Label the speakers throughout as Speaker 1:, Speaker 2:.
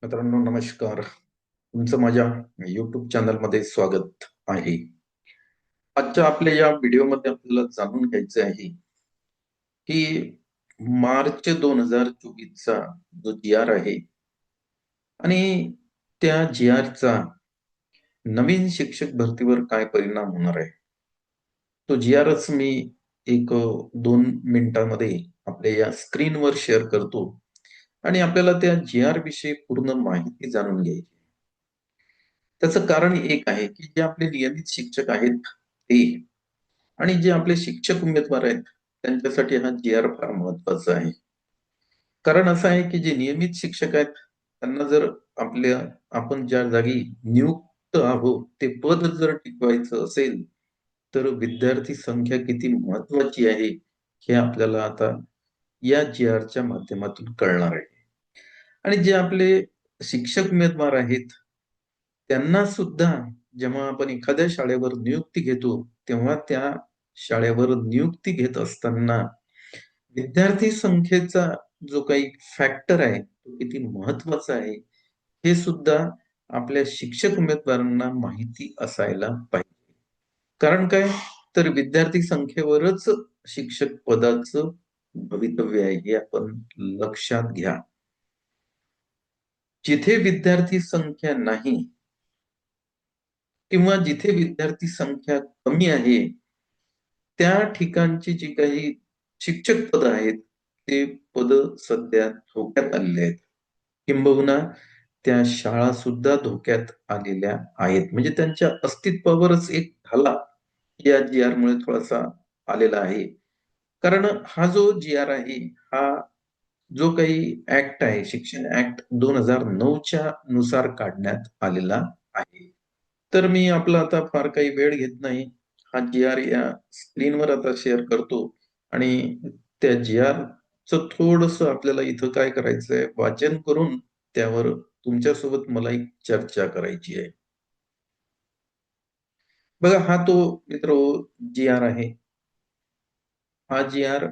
Speaker 1: मित्रांनो नमस्कार. तुमचं माझ्या YouTube चॅनलमध्ये स्वागत आहे. आजच्या आपल्या या व्हिडिओमध्ये आपल्याला जाणून घ्यायचं आहे, की मार्च 2024 चा जो जी-आर आहे आणि त्या जी-आरचा नवीन शिक्षक भरतीवर काय परिणाम होणार आहे? तो जी-आरच मी एक 2 मिनिटांमध्ये आपल्या या स्क्रीनवर शेअर करतो आणि आपल्याला त्या जी-आर विषयी पूर्ण माहिती जाणून घ्यायची. त्याचं कारण एक आहे, की जे आपले नियमित शिक्षक आहेत ते आणि जे आपले शिक्षक उमेदवार आहेत, त्यांच्यासाठी हा जी-आर फार महत्वाचा आहे. कारण असं आहे, की जे नियमित शिक्षक आहेत, त्यांना जर आपण ज्या जागी नियुक्त आहोत, ते पद जर टिकवायचं असेल, तर विद्यार्थी संख्या किती महत्वाची आहे, हे आपल्याला आता या जी-आरच्या माध्यमातून कळणार आहे. आणि जे आपले शिक्षक उमेदवार आहेत, त्यांना सुद्धा जेव्हा आपण एखाद्या शाळेवर नियुक्ती घेतो, तेव्हा त्या शाळेवर नियुक्ती घेत असताना विद्यार्थी संख्येचा जो काही फॅक्टर आहे, तो किती महत्वाचा आहे, हे सुद्धा आपल्या शिक्षक उमेदवारांना माहिती असायला पाहिजे. कारण काय? तर विद्यार्थी संख्येवरच शिक्षक पदाचं भवितव्य आहे, हे आपण लक्षात घ्या. जिथे विद्यार्थी संख्या नाही किंवा जिथे विद्यार्थी संख्या कमी आहे, त्या ठिकाणची जी काही शिक्षक पदं आहेत, ते पदं सध्या धोक्यात आलेली आहेत. किंबहुना त्या शाळा सुद्धा धोक्यात आलेल्या आहेत. म्हणजे त्यांच्या अस्तित्वावरच एक घाला या जी-आरमुळे थोडासा आलेला आहे. कारण हा जो जी-आर आहे, हा जो काही ॲक्ट आहे, शिक्षण ॲक्ट 2009च्या नुसार काढण्यात आलेला आहे. तर मी आपला आता फार काही वेळ घेत नाही. हा जी-आर या स्क्रीनवर आता शेअर करतो आणि त्या जी-आरचं थोडंसं आपल्याला इथं काय करायचंय, वाचन करून त्यावर तुमच्यासोबत मला एक चर्चा करायची आहे. बघा हा तो मित्र जी-आर आहे. हा जी-आर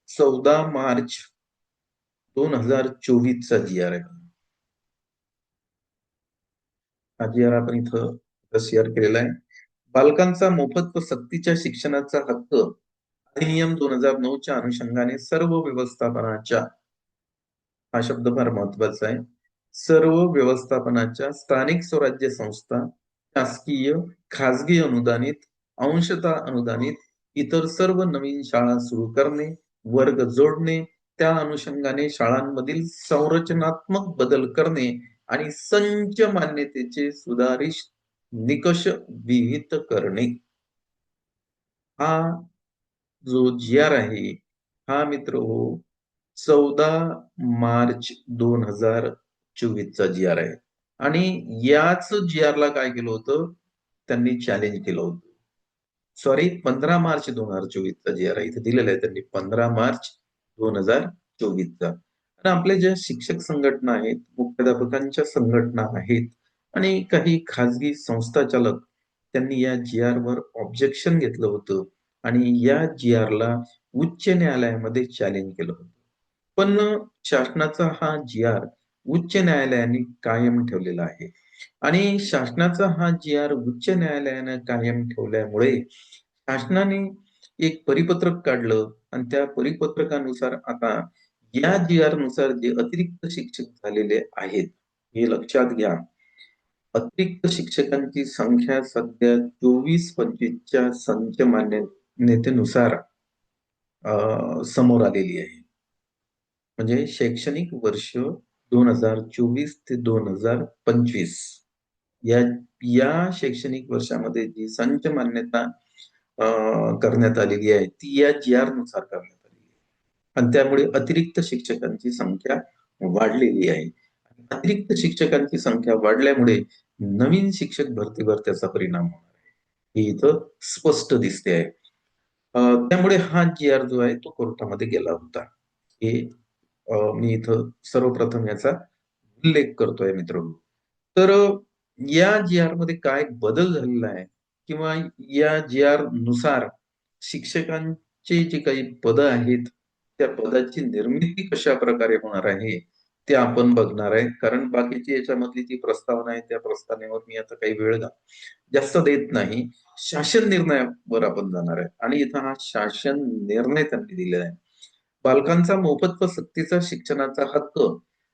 Speaker 1: 14 मार्च 2024 चा जी-आर आहे. हा जी-आर आपण इथं शेअर केलेला आहे. बालकांचा मोफत व सक्तीच्या शिक्षणाचा हक्क अधिनियम 2009 च्या अनुषंगाने सर्व व्यवस्थापनाच्या हा शब्द फार महत्वाचा आहे. सर्व व्यवस्थापनाच्या स्थानिक स्वराज्य संस्था, शासकीय, खाजगी अनुदानित, अंशतः अनुदानित, इतर सर्व नवीन शाळा सुरू करणे, वर्ग जोडणे, त्या अनुषंगाने शाळांमधील संरचनात्मक बदल करणे आणि संच मान्यतेचे सुधारित निकष विहित करणे. हा जो जी-आर आहे, हा मित्रहो 14 मार्च 2024 चा जी-आर आहे. आणि याच जी-आरला काय केलं होतं, त्यांनी चॅलेंज केलं होतं. सॉरी 15 मार्च 2024 चा जी-आर आहे. इथे दिलेलं आहे त्यांनी 15 मार्च 2024 चा. आणि आपल्या ज्या शिक्षक संघटना आहेत, मुख्याध्यापकांच्या संघटना आहेत आणि काही खाजगी संस्थाचालक त्यांनी या जी-आरवर ऑब्जेक्शन घेतलं होतं आणि या जी-आरला उच्च न्यायालयामध्ये चॅलेंज केलं होतं. पण शासनाचा हा जी-आर उच्च न्यायालयाने कायम ठेवलेला आहे. आणि शासनाचा हा जी-आर उच्च न्यायालयानं कायम ठेवल्यामुळे शासनाने एक परिपत्रक काढलं आणि त्या परिपत्रकानुसार आता या जी-आर नुसार जे अतिरिक्त शिक्षक झालेले आहेत, हे लक्षात घ्या. अतिरिक्त शिक्षकांची संख्या सध्या 24-25च्या संच मान्यतेनुसार समोर आलेली आहे. म्हणजे शैक्षणिक वर्ष 2024 ते 2025 या या शैक्षणिक वर्षामध्ये जी संच मान्यता करण्यात आलेली आहे, ती या जी-आर नुसार करण्यात आलेली आहे. आणि त्यामुळे अतिरिक्त शिक्षकांची संख्या वाढलेली आहे. अतिरिक्त शिक्षकांची संख्या वाढल्यामुळे नवीन शिक्षक भरतीवर त्याचा परिणाम होणार आहे. हे इथं स्पष्ट दिसते आहे. त्यामुळे हा जी-आर जो आहे तो कोर्टामध्ये गेला होता. हे मी इथं सर्वप्रथम याचा उल्लेख करतोय मित्रांनो. तर या जी-आर मध्ये काय बदल झालेला आहे किंवा या जी-आर नुसार शिक्षकांची जी काही पदं आहेत, त्या पदाची निर्मिती कशा प्रकारे होणार आहे, ते आपण बघणार आहे. कारण बाकीची याच्यामधली जी प्रस्तावना आहे त्या प्रस्तावनेवर मी आता काही वेळ जास्त देत नाही. शासन निर्णयावर आपण जाणार आहे आणि इथं हा शासन निर्णय त्यांनी दिलेला आहे. बालकांचा मोफत व सक्तीचा शिक्षणाचा हक्क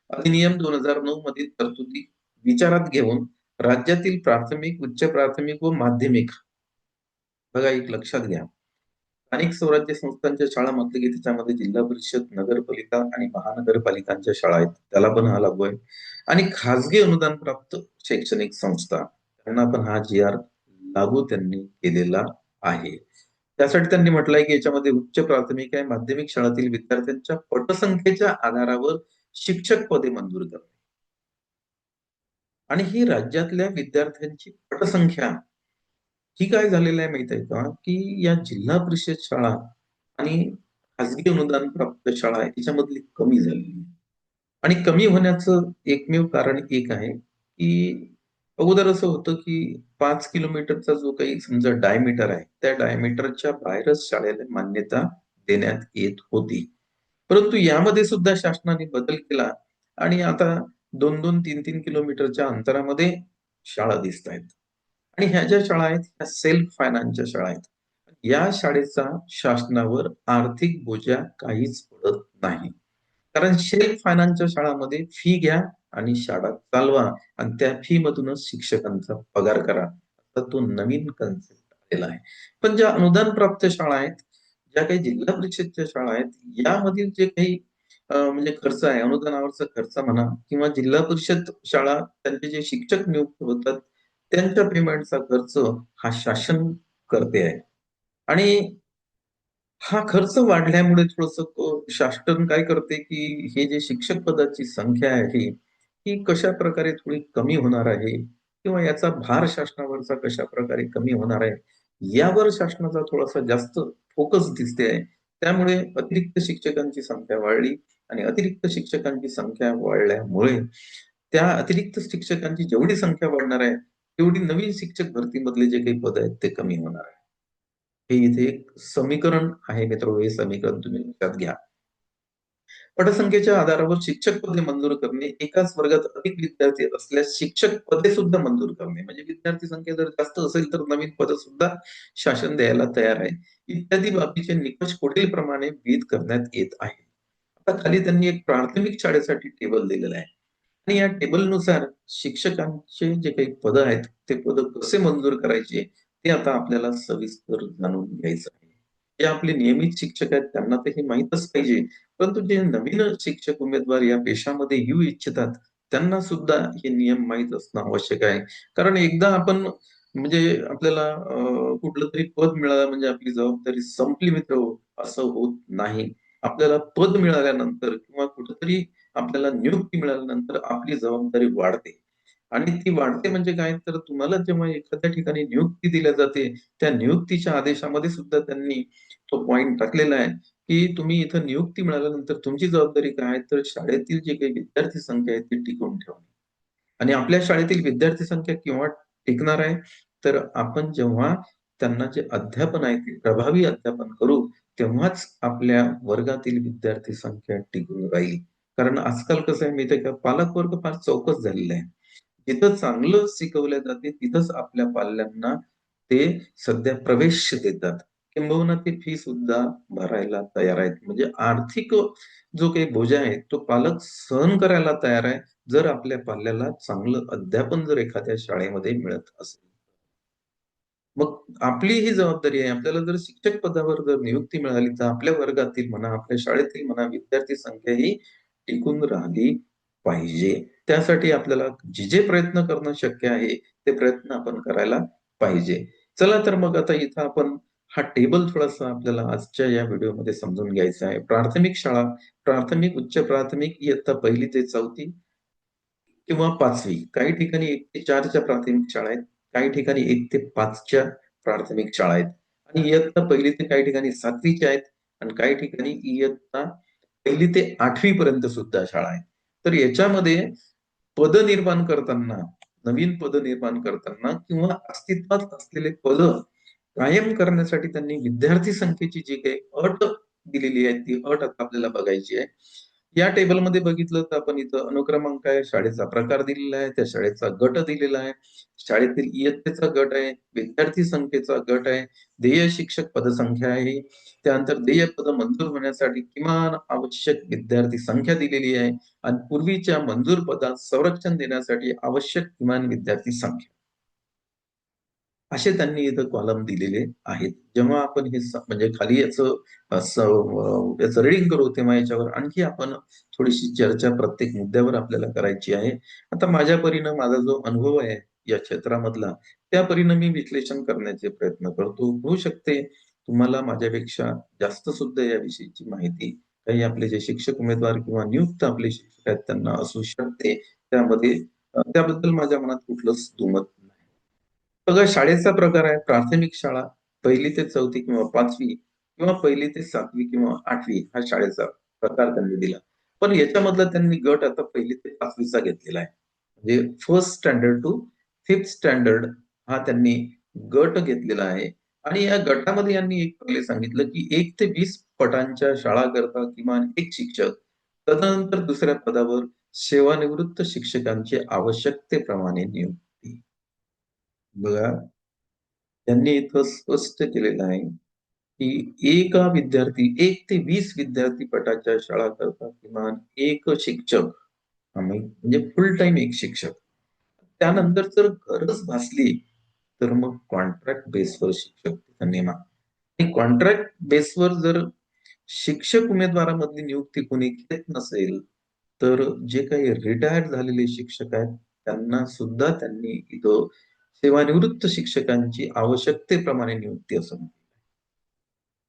Speaker 1: अधिनियम 2009 मधील तरतुदी विचारात घेऊन राज्यातील प्राथमिक, उच्च प्राथमिक व माध्यमिक, बघा एक लक्षात घ्या, स्थानिक स्वराज्य संस्थांच्या शाळा म्हटलं की त्याच्यामध्ये जिल्हा परिषद, नगरपालिका आणि महानगरपालिकांच्या शाळा आहेत, त्याला पण हा लागू आहे. आणि खासगी अनुदान प्राप्त शैक्षणिक संस्था, त्यांना पण हा जी आर लागू त्यांनी केलेला आहे. त्यासाठी त्यांनी म्हटलंय की याच्यामध्ये उच्च प्राथमिक आहे, माध्यमिक शाळातील विद्यार्थ्यांच्या पटसंख्येच्या आधारावर शिक्षक पदे मंजूर करणे. आणि ही राज्यातल्या विद्यार्थ्यांची पटसंख्या ही काय झालेलं आहे माहित आहे का, की या जिल्हा परिषद शाळा आणि खाजगी अनुदान प्राप्त शाळा याच्यामधली कमी झालेली आहे. आणि कमी होण्याचं एकमेव कारण एक आहे, की अगोदर असं होतं, की 5 किलोमीटरचा जो काही समजा डायमीटर आहे, त्या डायमीटरच्या बाहेरच शाळेला मान्यता देण्यात येत होती. परंतु यामध्ये सुद्धा शासनाने बदल केला आणि आता 2-2, 3-3 किलोमीटरच्या अंतरामध्ये शाळा दिसत आहेत. आणि ह्या ज्या शाळा आहेत, ह्या सेल्फ फायनान्सच्या शाळा आहेत. या शाळेचा शासनावर आर्थिक बोजा काहीच पडत नाही. कारण सेल्फ फायनान्सच्या शाळामध्ये फी घ्या आणि शाळा चालवा आणि त्या फी मधूनच शिक्षकांचा पगार करा. आता तो नवीन कन्सेप्ट आलेला आहे. पण ज्या अनुदान प्राप्त शाळा आहेत, ज्या काही जिल्हा परिषदच्या शाळा आहेत, यामधील जे काही म्हणजे खर्च आहे, अनुदानावरचा खर्च म्हणा किंवा जिल्हा परिषद शाळा त्यांचे जे शिक्षक नियुक्त होतात, त्यांच्या पेमेंटचा खर्च हा शासन करते आहे. आणि हा खर्च वाढल्यामुळे थोडंसं शासन काय करते, की हे जे शिक्षक पदाची संख्या आहे, ही कशाप्रकारे थोडी कमी होणार आहे किंवा याचा भार शासनावरचा कशाप्रकारे कमी होणार आहे, यावर शासनाचा थोडासा जास्त फोकस दिसते आहे. त्यामुळे अतिरिक्त शिक्षकांची संख्या वाढली आणि अतिरिक्त शिक्षकांची संख्या वाढल्यामुळे त्या अतिरिक्त शिक्षकांची जेवढी संख्या वाढणार आहे, तेवढी नवीन शिक्षक भरतीमधले जे काही पद आहेत ते कमी होणार आहे. हे इथे एक समीकरण आहे मित्र, हे समीकरण तुम्ही लक्षात घ्या. पटसंख्येच्या आधारावर शिक्षक पदे मंजूर करणे, एकाच वर्गात अधिक विद्यार्थी असल्यास शिक्षक पदे सुद्धा मंजूर करणे. म्हणजे विद्यार्थी संख्या जर जास्त असेल तर नवीन पद सुद्धा शासन द्यायला तयार आहे. इत्यादी बाबीचे निकष पुढील प्रमाणे विहित करण्यात येत आहे. आता खाली त्यांनी एक प्राथमिक शाळेसाठी टेबल दिलेलं आहे. आणि या टेबलनुसार शिक्षकांचे जे काही पद आहेत, ते पद कसे मंजूर करायचे, ते आता आपल्याला सविस्तर जाणून घ्यायचं आहे. जे आपले नियमित शिक्षक आहेत त्यांना तर हे माहीतच पाहिजे. परंतु जे नवीन शिक्षक उमेदवार या पेशामध्ये येऊ इच्छितात, त्यांना सुद्धा हे नियम माहीत असणं आवश्यक आहे. कारण एकदा आपण म्हणजे आपल्याला कुठलं तरी पद मिळालं म्हणजे आपली जबाबदारी संपली मित्रहो, असं होत नाही. आपल्याला पद मिळाल्यानंतर किंवा कुठेतरी आपल्याला नियुक्ती मिळाल्यानंतर आपली जबाबदारी वाढते. आणि ती वाढते म्हणजे काय, तर तुम्हाला जेव्हा एखाद्या ठिकाणी नियुक्ती दिल्या जाते, त्या नियुक्तीच्या आदेशामध्ये सुद्धा त्यांनी तो पॉइंट टाकलेला आहे, की तुम्ही इथं नियुक्ती मिळाल्यानंतर तुमची जबाबदारी काय आहे, तर शाळेतील जे काही विद्यार्थी संख्या आहे ती टिकवून ठेवणे. आणि आपल्या शाळेतील विद्यार्थी संख्या केव्हा टिकणार आहे, तर आपण जेव्हा त्यांना जे अध्यापन आहे ते प्रभावी अध्यापन करू, तेव्हाच आपल्या वर्गातील विद्यार्थी संख्या टिकून राहील. कारण आजकाल कसं आहे माहिती आहे का, पालक वर्ग फार चौकस झालेला आहे. जिथं चांगलं शिकवलं जाते तिथंच आपल्या पाल्यांना ते सध्या प्रवेश देतात. किंबहुना ते फी सुद्धा भरायला तयार आहेत. म्हणजे आर्थिक जो काही बोजा आहे तो पालक सहन करायला तयार आहे, जर आपल्या पाल्याला चांगलं अध्यापन जर एखाद्या शाळेमध्ये मिळत असेल. मग आपली ही जबाबदारी आहे. आपल्याला जर शिक्षक पदावर जर नियुक्ती मिळाली, तर आपल्या वर्गातील म्हणा, आपल्या शाळेतील म्हणा, विद्यार्थी संख्या ही टिकून राहिली पाहिजे. त्यासाठी आपल्याला जे प्रयत्न करणं शक्य आहे, ते प्रयत्न आपण करायला पाहिजे. चला तर मग आता इथं आपण हा टेबल थोडासा आपल्याला आजच्या या व्हिडिओमध्ये समजून घ्यायचा आहे. प्राथमिक शाळा, प्राथमिक, उच्च प्राथमिक इयत्ता 1ली ते 4थी किंवा 5वी. काही ठिकाणी 1 ते 4 च्या प्राथमिक शाळा आहेत. काही ठिकाणी 1 ते 5 च्या प्राथमिक शाळा आहेत. आणि इयत्ता 1ली ते काही ठिकाणी 7वी च्या आहेत आणि काही ठिकाणी इयत्ता 1ली ते 8वी पर्यंत सुद्धा शाळा आहेत. तर याच्यामध्ये पद निर्माण करताना, नवीन पद निर्माण करताना किंवा अस्तित्वात असलेले पद कायम करण्यासाठी त्यांनी विद्यार्थी संख्येची जी काही अट दिलेली आहे, ती अट आता आपल्याला बघायची आहे. या टेबलमध्ये बघितलं तर आपण इथं अनुक्रमांक आहे, शाळेचा प्रकार दिलेला आहे, त्या शाळेचा गट दिलेला आहे, शाळेतील इयत्तेचा गट आहे, विद्यार्थी संख्येचा गट आहे, ध्येय शिक्षक पदसंख्या आहे, त्यानंतर ध्येय पद मंजूर होण्यासाठी किमान आवश्यक विद्यार्थी संख्या दिलेली आहे आणि पूर्वीच्या मंजूर पदात संरक्षण देण्यासाठी आवश्यक किमान विद्यार्थी संख्या असे त्यांनी इथं कॉलम दिलेले आहेत. जेव्हा आपण हे म्हणजे खाली याचं रीडिंग करू तेव्हा याच्यावर आणखी आपण थोडीशी चर्चा प्रत्येक मुद्द्यावर आपल्याला करायची आहे. आता माझ्या परीनं माझा जो अनुभव आहे या क्षेत्रामधला, त्या परीनं मी विश्लेषण करण्याचे प्रयत्न करतो. होऊ शकते तुम्हाला माझ्यापेक्षा जास्त सुद्धा याविषयीची माहिती काही आपले जे शिक्षक उमेदवार किंवा नियुक्त आपले शिक्षक आहेत त्यांना असू शकते. त्याबद्दल माझ्या मनात कुठलंच दुमत नाही. बघा शाळेचा प्रकार आहे प्राथमिक शाळा 1ली ते 4थी किंवा 5वी किंवा 1ली ते 7वी किंवा 8वी हा शाळेचा प्रकार त्यांनी दिला. पण याच्यामधला त्यांनी गट आता 1ली ते 5वीचा घेतलेला आहे. म्हणजे first standard to 5th standard हा त्यांनी गट घेतलेला आहे. आणि या गटामध्ये यांनी एक पहिले सांगितलं की 1 ते 20 पटांच्या शाळा करता किमान एक शिक्षक, तदनंतर दुसऱ्या पदावर सेवानिवृत्त शिक्षकांची आवश्यकतेप्रमाणे नियुक्ती. बघा त्यांनी इथं स्पष्ट केलेलं आहे, की एक ते 20 विद्यार्थी गटाच्या शाळा करता किमान एक शिक्षक म्हणजे फुल टाइम एक शिक्षक. त्यानंतर जर गरज भासली, तर मग कॉन्ट्रॅक्ट बेसवर शिक्षक तिथं नेमा. आणि कॉन्ट्रॅक्ट बेसवर जर शिक्षक उमेदवारामधली नियुक्ती कोणी घेत नसेल, तर जे काही रिटायर्ड झालेले शिक्षक आहेत, त्यांना सुद्धा त्यांनी इथं सेवानिवृत्त शिक्षकांची आवश्यकतेप्रमाणे नियुक्ती असं म्हटलं.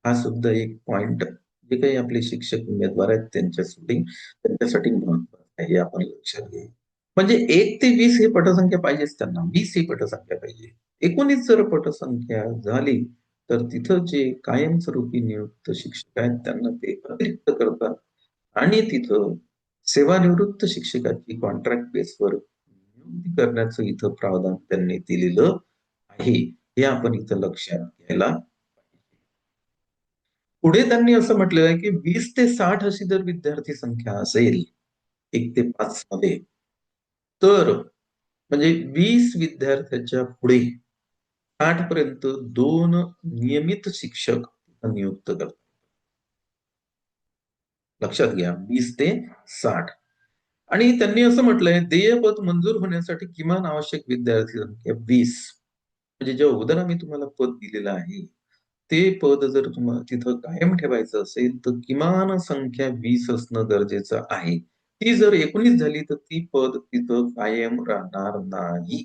Speaker 1: हा सुद्धा एक पॉइंट जे काही आपले शिक्षक उमेदवार आहेत त्यांच्यासाठी महत्वाचं आहे हे आपण लक्षात घ्या. म्हणजे 1 ते 20 ही पटसंख्या पाहिजेच त्यांना. 20 ही पटसंख्या पाहिजे. 19 जर पटसंख्या झाली, तर तिथं जे कायमस्वरूपी नियुक्त शिक्षक आहेत त्यांना ते अतिरिक्त करतात आणि तिथं सेवानिवृत्त शिक्षकाची कॉन्ट्रॅक्ट बेसवर नियुक्ती करण्याचं इथं प्रावधान त्यांनी दिलेलं आहे. हे आपण इथं लक्षात घ्यायला पाहिजे. पुढे त्यांनी असं म्हटलेलं आहे, की 20 ते 60 अशी जर विद्यार्थी संख्या असेल 1 ते 5 मध्ये, तर म्हणजे 20 विद्यार्थ्यांच्या पुढे 60 पर्यंत 2 नियमित शिक्षक नियुक्त करतात. लक्षात घ्या 20 ते 60. आणि त्यांनी असं म्हटलंय, देयपद मंजूर होण्यासाठी किमान आवश्यक विद्यार्थी संख्या 20. म्हणजे जे अगोदर आम्ही तुम्हाला पद दिलेलं आहे, ते पद जर तुम्हाला तिथं कायम ठेवायचं असेल, तर किमान संख्या 20 असणं गरजेचं आहे. ती जर 19 झाली, तर ती पद तिथं कायम राहणार नाही.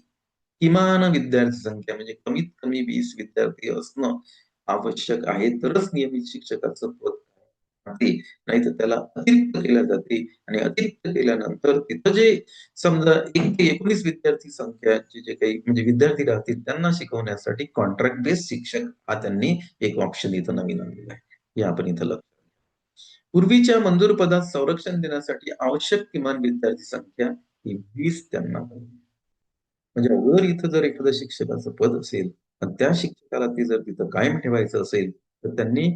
Speaker 1: किमान विद्यार्थी संख्या म्हणजे कमीत कमी 20 विद्यार्थी असणं आवश्यक आहे, तरच नियमित शिक्षकाचं पद राहते. नाहीतर त्याला अतिरिक्त केल्या जाते आणि अतिरिक्त केल्यानंतर तिथं जे समजा 1 ते 19 विद्यार्थी संख्याचे जे काही म्हणजे विद्यार्थी राहतील त्यांना शिकवण्यासाठी कॉन्ट्रॅक्ट बेस्ड शिक्षक हा त्यांनी एक ऑप्शन इथं नवीन आणलेला आहे. हे आपण इथं लक्षात घ्या. पूर्वीच्या मंजूर पदात संरक्षण देण्यासाठी आवश्यक किमान विद्यार्थी संख्या ही 20 त्यांना पाहिजे. म्हणजे वर इथं जर एखादं शिक्षकाचं पद असेल, तर त्या शिक्षकाला ते जर तिथं कायम ठेवायचं असेल, तर त्यांनी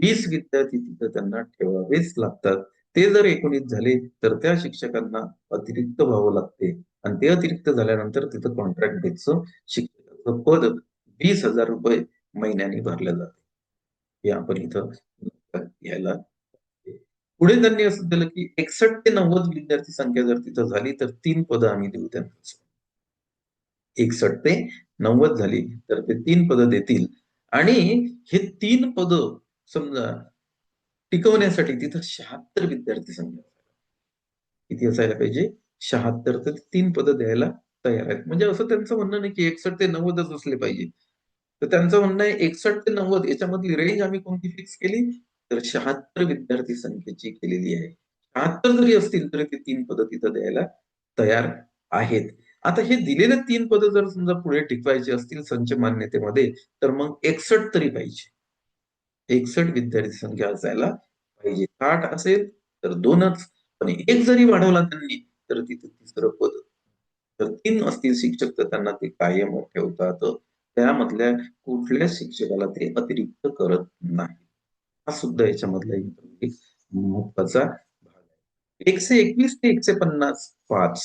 Speaker 1: 20 विद्यार्थी तिथं त्यांना ठेवावेच लागतात. ते जर 19 झाले, तर त्या शिक्षकांना अतिरिक्त व्हावं लागते आणि ते अतिरिक्त झाल्यानंतर तिथं कॉन्ट्रॅक्ट बेसचं शिक्षकाचं पद ₹20,000 महिन्याने भरलं जातं. हे आपण इथं लक्षात घ्यायला पाहिजे. पुढे त्यांनी असं दिलं, की 61 ते 90 विद्यार्थी संख्या जर तिथं झाली, तर 3 पदं आम्ही देऊ त्यांना. 61 ते 90 झाली, तर ते 3 पदं देतील आणि हे 3 पदं समजा टिकवण्यासाठी तिथं 76 विद्यार्थी संख्या किती असायला पाहिजे? 76 तर 3 पदं द्यायला तयार आहेत. म्हणजे असं त्यांचं म्हणणं नाही, की 61 ते 90च असले पाहिजे. तर त्यांचं म्हणणं आहे 61 ते 90 याच्यामधली रेंज आम्ही कोणती फिक्स केली? तर 76 विद्यार्थी संख्येची केलेली आहे. 76 जरी असतील तरी ते 3 पदं तिथं द्यायला तयार आहेत. आता हे दिलेले 3 पदं जर समजा पुढे टिकवायची असतील संच मान्यतेमध्ये, तर मग 61 तरी पाहिजे. 61 विद्यार्थी संख्या असायला पाहिजे. 60 असेल तर 2च. पण 1 जरी वाढवला त्यांनी, तर तिथं तिसरं पद. तर 3 असतील शिक्षक तर त्यांना ते कायम ठेवतात. त्यामधल्या कुठल्याच शिक्षकाला ते अतिरिक्त करत नाही. हा सुद्धा याच्यामधला एक महत्वाचा भाग आहे. 121 ते 150 5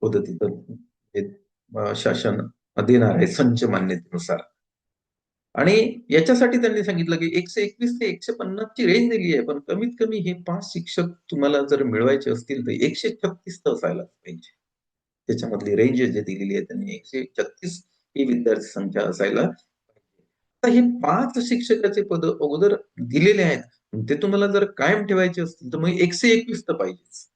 Speaker 1: होतं तिथं शासन देणार आहे संच मान्यतेनुसार. आणि याच्यासाठी त्यांनी सांगितलं की 121 ते 150 ची रेंज दिली आहे, पण कमीत कमी हे 5 शिक्षक तुम्हाला जर मिळवायचे असतील तर 136 तर असायला पाहिजे. त्याच्यामधली रेंज जे दिलेली आहे त्यांनी 136 ही विद्यार्थी संख्या असायला पाहिजे. आता हे 5 शिक्षकाचे पद अगोदर दिलेले आहेत. ते तुम्हाला जर कायम ठेवायचे असतील तर मग 121 तर पाहिजेच.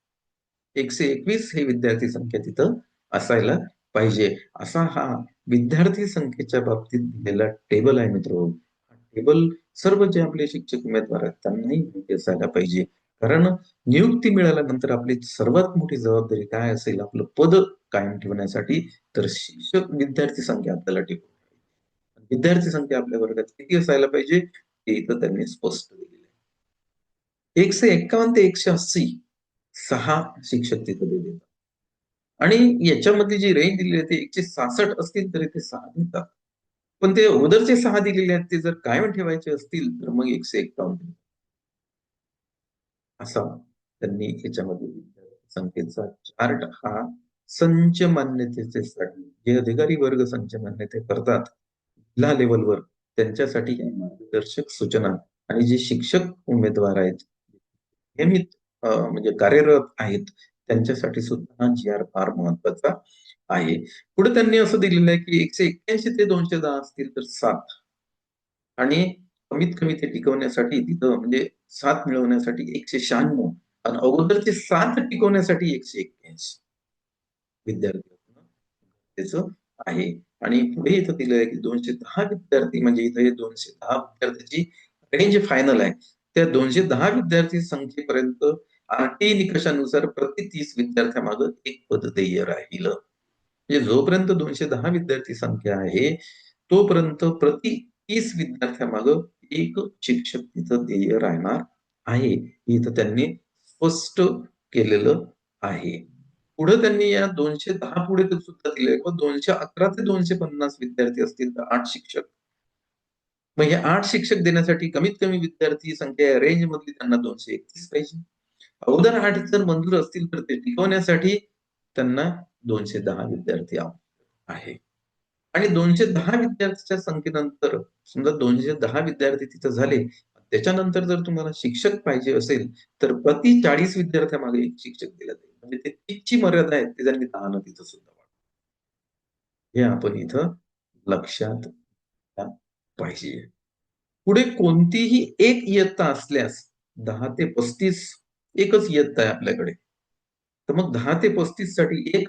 Speaker 1: 121 ही विद्यार्थी संख्या तिथं असायला पाहिजे. असा हा विद्यार्थी संख्येच्या बाबतीत दिलेला टेबल आहे मित्र. टेबल सर्व जे आपले शिक्षक उमेदवार आहेत त्यांनाही माहिती असायला पाहिजे. कारण नियुक्ती मिळाल्यानंतर आपली सर्वात मोठी जबाबदारी काय असेल आपलं पद कायम ठेवण्यासाठी, तर शिक्षक विद्यार्थी संख्या आपल्याला टिकवून ठेवायची. विद्यार्थी संख्या आपल्या वर्गात किती असायला पाहिजे हे इथं त्यांनी स्पष्ट दिलेलं आहे. 151 ते 180 6 शिक्षक तिथं दिले. आणि याच्यामध्ये जी रेंज दिलेली आहे ते 166 असतील तरी ते 6 देतात. पण ते अगोदरचे 6 दिलेले आहेत ते जर कायम ठेवायचे असतील तर मग 151 असा त्यांनी याच्यामध्ये संख्येचा चार्ट हा संच मान्यतेसाठी जे अधिकारी वर्ग संच मान्यते करतात जिल्हा लेवलवर त्यांच्यासाठी या मार्गदर्शक सूचना आणि जे शिक्षक उमेदवार आहेत नियमित म्हणजे कार्यरत आहेत त्यांच्यासाठी सुद्धा हा जी आर फार महत्वाचा आहे. पुढे त्यांनी असं दिलेलं आहे की 181 ते 210 असतील तर 7 आणि कमीत कमी ते टिकवण्यासाठी तिथं म्हणजे 7 मिळवण्यासाठी 196 आणि अगोदरचे 7 टिकवण्यासाठी 181 विद्यार्थी असणं गरजेचं आहे. आणि पुढे इथं दिलंय की 210 विद्यार्थी म्हणजे इथं हे 210 विद्यार्थ्याची रेंज फायनल आहे. त्या 210 विद्यार्थी संख्येपर्यंत आरटी निकषानुसार प्रति 30 विद्यार्थ्यामागे एक पद देय राहील. म्हणजे जोपर्यंत 210 विद्यार्थी संख्या आहे, तोपर्यंत प्रति 30 विद्यार्थ्यामागे एक शिक्षक तिथं देय राहणार आहे. इथं त्यांनी स्पष्ट केलेलं आहे. पुढे त्यांनी या 210 पुढे सुद्धा दिलंय व 211 ते 250 विद्यार्थी असतील तर 8 शिक्षक. मग हे 8 शिक्षक देण्यासाठी कमीत कमी विद्यार्थी संख्या या रेंज मधली त्यांना 231 पाहिजे. अगोदर 8 जर मंजूर असतील तर ते टिकवण्यासाठी त्यांना 210 विद्यार्थी आहे. आणि 210 विद्यार्थ्यांच्या संख्येनंतर समजा 210 विद्यार्थी तिथं झाले, त्याच्यानंतर जर तुम्हाला शिक्षक पाहिजे असेल, तर प्रति 40 विद्यार्थ्यामागे 1 शिक्षक दिला जाईल. म्हणजे ते 30 ची मर्यादा आहे, ती त्यांनी 10 न तिथं सुद्धा वाढवली. हे आपण इथं लक्षात घ्या पाहिजे. पुढे कोणतीही एक इयत्ता असल्यास 10 ते 35 एकच इयत्ता आहे आपल्याकडे. तर मग 10 ते 35 साठी 1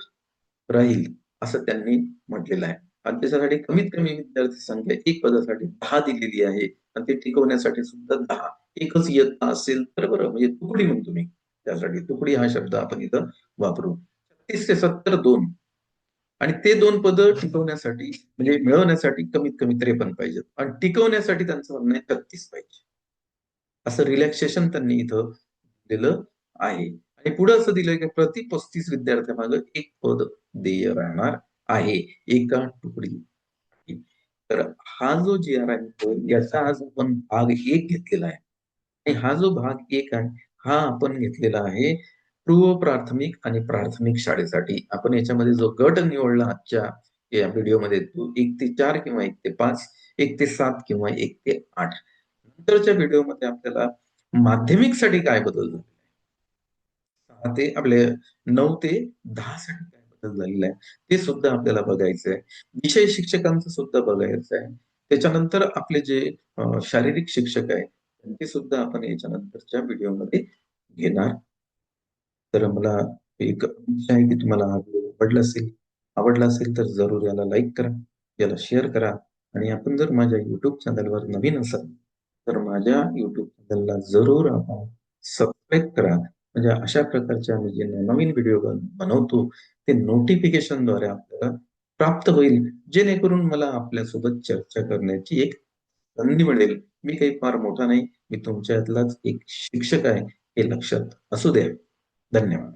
Speaker 1: राहील असं त्यांनी म्हटलेलं आहे. आणि त्याच्यासाठी कमीत कमी विद्यार्थी संख्या 1 पदासाठी 10 दिलेली आहे आणि ते टिकवण्यासाठी सुद्धा 10. एकच इयत्ता असेल तर बरं म्हणजे तुकडी म्हणतो मी. त्यासाठी तुकडी हा शब्द आपण इथं वापरू. 36 ते 70 2 आणि ते 2 पदं टिकवण्यासाठी म्हणजे मिळवण्यासाठी कमीत कमी 53 पाहिजेत आणि टिकवण्यासाठी त्यांचं म्हणणं आहे 36 पाहिजे. असं रिलॅक्सेशन त्यांनी इथं दिलेलं आहे. आणि पुढे असं दिलंय की प्रति 35 विद्यार्थ्यामागे 1 पद देय राहणार आहे एका तुकडीसाठी. तर हा जो जी-आर आहे याचा आज आपण भाग 1 घेतलेला आहे. आणि हा जो भाग 1 आहे, हा आपण घेतलेला आहे पूर्व प्राथमिक आणि प्राथमिक शाळेसाठी. आपण याच्यामध्ये जो गट निवडला आजच्या या व्हिडिओमध्ये तो 1 ते 4 किंवा 1 ते 5, 1 ते 7 किंवा 1 ते 8. नंतरच्या व्हिडिओमध्ये आपल्याला माध्यमिकसाठी काय बदल झाले? 6 ते आपले 9 ते 10 साठी काय बदल झालेला आहे, ते सुद्धा आपल्याला बघायचं आहे. विषय शिक्षकांचं सुद्धा बघायचं आहे. त्याच्यानंतर आपले जे शारीरिक शिक्षक आहेत, त्यांची सुद्धा आपण याच्यानंतरच्या व्हिडिओमध्ये घेणार. तर मला एक इच्छा आहे की तुम्हाला हा व्हिडिओ आवडला असेल तर जरूर याला लाईक करा, याला शेअर करा आणि आपण जर माझ्या YouTube चॅनलवर नवीन असाल, तर माझ्या YouTube चॅनलला जरूर आपण सबस्क्राईब करा. म्हणजे अशा प्रकारचे आम्ही जे नवीन व्हिडिओ बनवतो, ते नोटिफिकेशनद्वारे आपल्याला प्राप्त होईल, जेणेकरून मला आपल्यासोबत चर्चा करण्याची एक संधी मिळेल. मी काही फार मोठा नाही, मी तुमच्यातलाच एक शिक्षक आहे, हे लक्षात असू द्या. धन्यवाद.